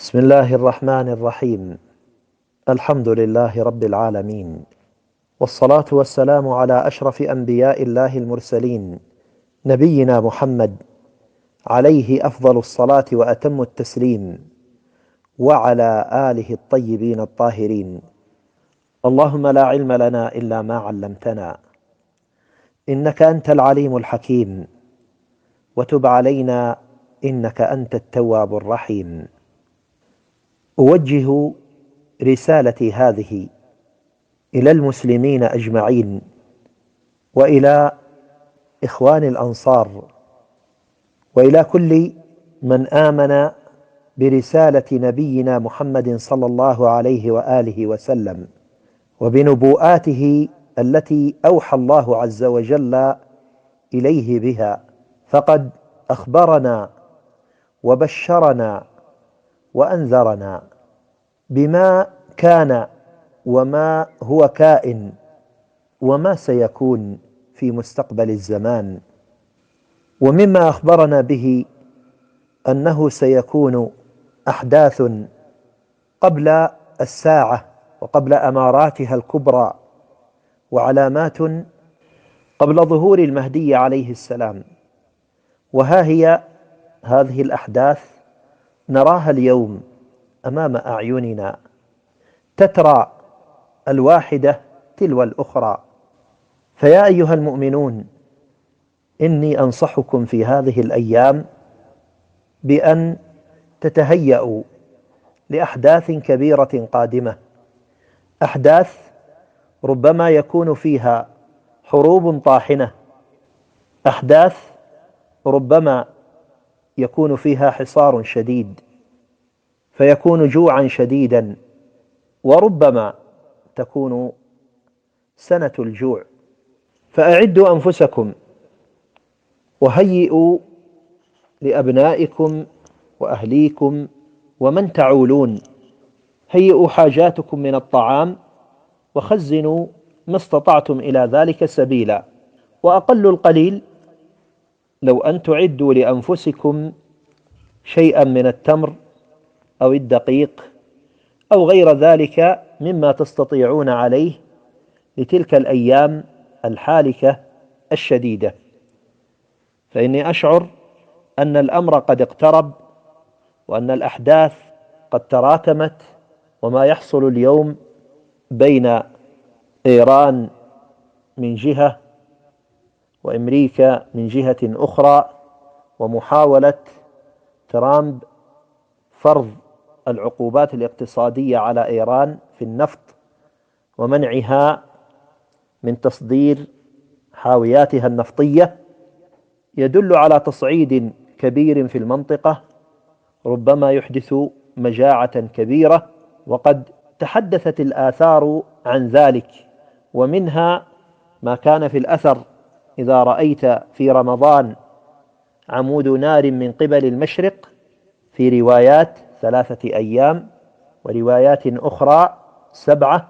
بسم الله الرحمن الرحيم. الحمد لله رب العالمين، والصلاة والسلام على أشرف أنبياء الله المرسلين، نبينا محمد عليه أفضل الصلاة وأتم التسليم، وعلى آله الطيبين الطاهرين. اللهم لا علم لنا إلا ما علمتنا، إنك أنت العليم الحكيم، وتب علينا إنك أنت التواب الرحيم. أوجه رسالتي هذه إلى المسلمين أجمعين، وإلى إخوان الأنصار، وإلى كل من آمن برسالة نبينا محمد صلى الله عليه وآله وسلم، وبنبوءاته التي أوحى الله عز وجل إليه بها. فقد أخبرنا وبشرنا وأنذرنا بما كان وما هو كائن وما سيكون في مستقبل الزمان. ومما أخبرنا به أنه سيكون أحداث قبل الساعة وقبل أماراتها الكبرى، وعلامات قبل ظهور المهدي عليه السلام. وها هي هذه الأحداث نراها اليوم أمام أعيننا، تترى الواحدة تلو الأخرى. فيا أيها المؤمنون، إني أنصحكم في هذه الأيام بأن تتهيأوا لأحداث كبيرة قادمة، أحداث ربما يكون فيها حروب طاحنة، أحداث ربما يكون فيها حصار شديد، فيكون جوعا شديدا، وربما تكون سنة الجوع. فأعدوا أنفسكم وهيئوا لأبنائكم وأهليكم ومن تعولون، هيئوا حاجاتكم من الطعام، وخزنوا ما استطعتم إلى ذلك سبيلا. وأقل القليل لو أن تعدوا لأنفسكم شيئا من التمر أو الدقيق أو غير ذلك مما تستطيعون عليه لتلك الأيام الحالكة الشديدة. فإني أشعر أن الأمر قد اقترب، وأن الأحداث قد تراكمت. وما يحصل اليوم بين إيران من جهة وأمريكا من جهة أخرى، ومحاولة ترامب فرض العقوبات الاقتصادية على إيران في النفط ومنعها من تصدير حاوياتها النفطية، يدل على تصعيد كبير في المنطقة، ربما يحدث مجاعة كبيرة. وقد تحدثت الآثار عن ذلك، ومنها ما كان في الأثر: إذا رأيت في رمضان عمود نار من قبل المشرق، في روايات 3 أيام وروايات أخرى 7،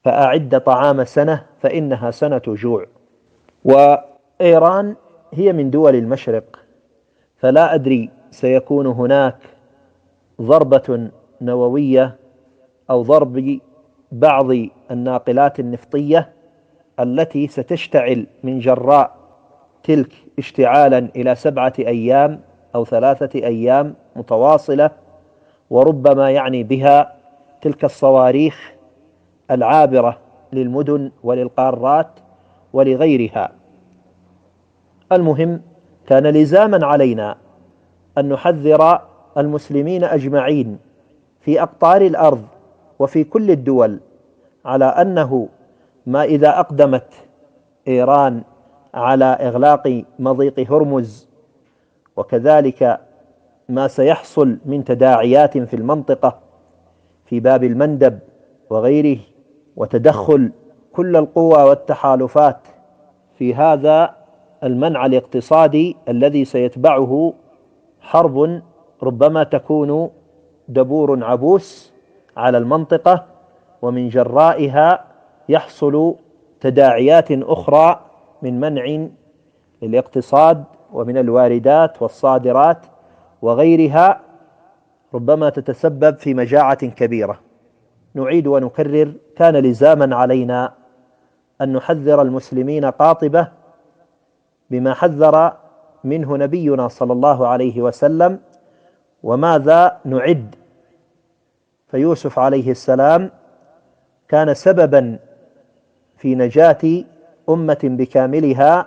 فأعد طعام سنة فإنها سنة جوع. وإيران هي من دول المشرق، فلا أدري سيكون هناك ضربة نووية أو ضرب بعض الناقلات النفطية التي ستشتعل من جراء تلك اشتعالا إلى 7 أيام أو 3 أيام متواصلة، وربما يعني بها تلك الصواريخ العابرة للمدن وللقارات ولغيرها. المهم، كان لزاما علينا أن نحذر المسلمين أجمعين في أقطار الأرض وفي كل الدول على أنه ما إذا أقدمت إيران على إغلاق مضيق هرمز، وكذلك ما سيحصل من تداعيات في المنطقة في باب المندب وغيره، وتدخل كل القوى والتحالفات في هذا المنع الاقتصادي الذي سيتبعه حرب ربما تكون دبور عبوس على المنطقة، ومن جرائها يحصل تداعيات أخرى من منع للاقتصاد ومن الواردات والصادرات وغيرها، ربما تتسبب في مجاعة كبيرة. نعيد ونكرر: كان لزاما علينا أن نحذر المسلمين قاطبة بما حذر منه نبينا صلى الله عليه وسلم. وماذا نعد؟ فيوسف عليه السلام كان سببا في نجاة أمة بكاملها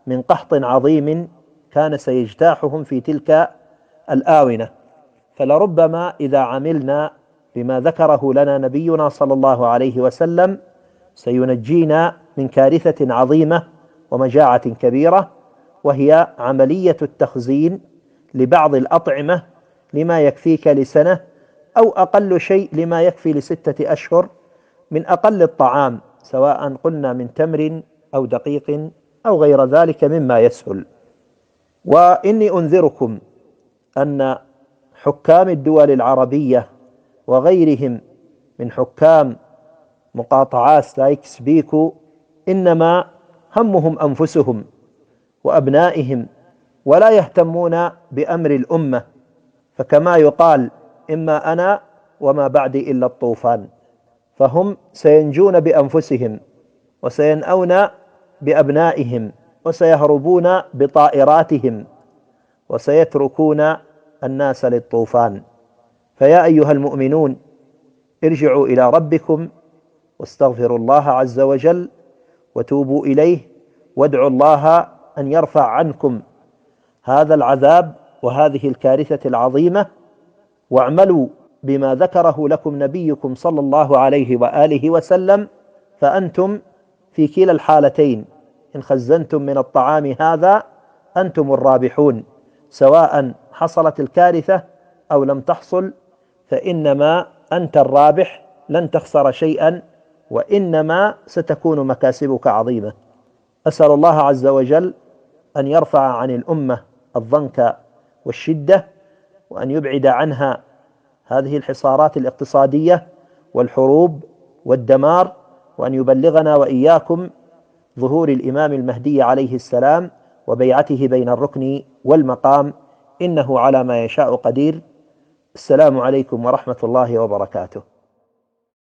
من قحط عظيم كان سيجتاحهم في تلك الآونة. فلربما إذا عملنا بما ذكره لنا نبينا صلى الله عليه وسلم سينجينا من كارثة عظيمة ومجاعة كبيرة، وهي عملية التخزين لبعض الأطعمة لما يكفيك لسنة، أو أقل شيء لما يكفي ل6 أشهر من أقل الطعام، سواء قلنا من تمر أو دقيق أو غير ذلك مما يسهل. وإني أنذركم أن حكام الدول العربية وغيرهم من حكام مقاطعات سايكس بيكو إنما همهم أنفسهم وأبنائهم، ولا يهتمون بأمر الأمة، فكما يقال: إما أنا وما بعدي إلا الطوفان. فهم سينجون بأنفسهم وسينأون بأبنائهم وسيهربون بطائراتهم وسيتركون الناس للطوفان. فيا أيها المؤمنون، ارجعوا إلى ربكم واستغفروا الله عز وجل وتوبوا إليه، وادعوا الله أن يرفع عنكم هذا العذاب وهذه الكارثة العظيمة، واعملوا بما ذكره لكم نبيكم صلى الله عليه وآله وسلم، فأنتم في كلا الحالتين إن خزنتم من الطعام هذا أنتم الرابحون، سواء حصلت الكارثة أو لم تحصل، فإنما أنت الرابح، لن تخسر شيئا، وإنما ستكون مكاسبك عظيمة. أسأل الله عز وجل أن يرفع عن الأمة الضنك والشدة، وأن يبعد عنها هذه الحصارات الاقتصادية والحروب والدمار، وأن يبلغنا وإياكم ظهور الإمام المهدي عليه السلام وبيعته بين الركن والمقام، إنه على ما يشاء قدير. السلام عليكم ورحمة الله وبركاته.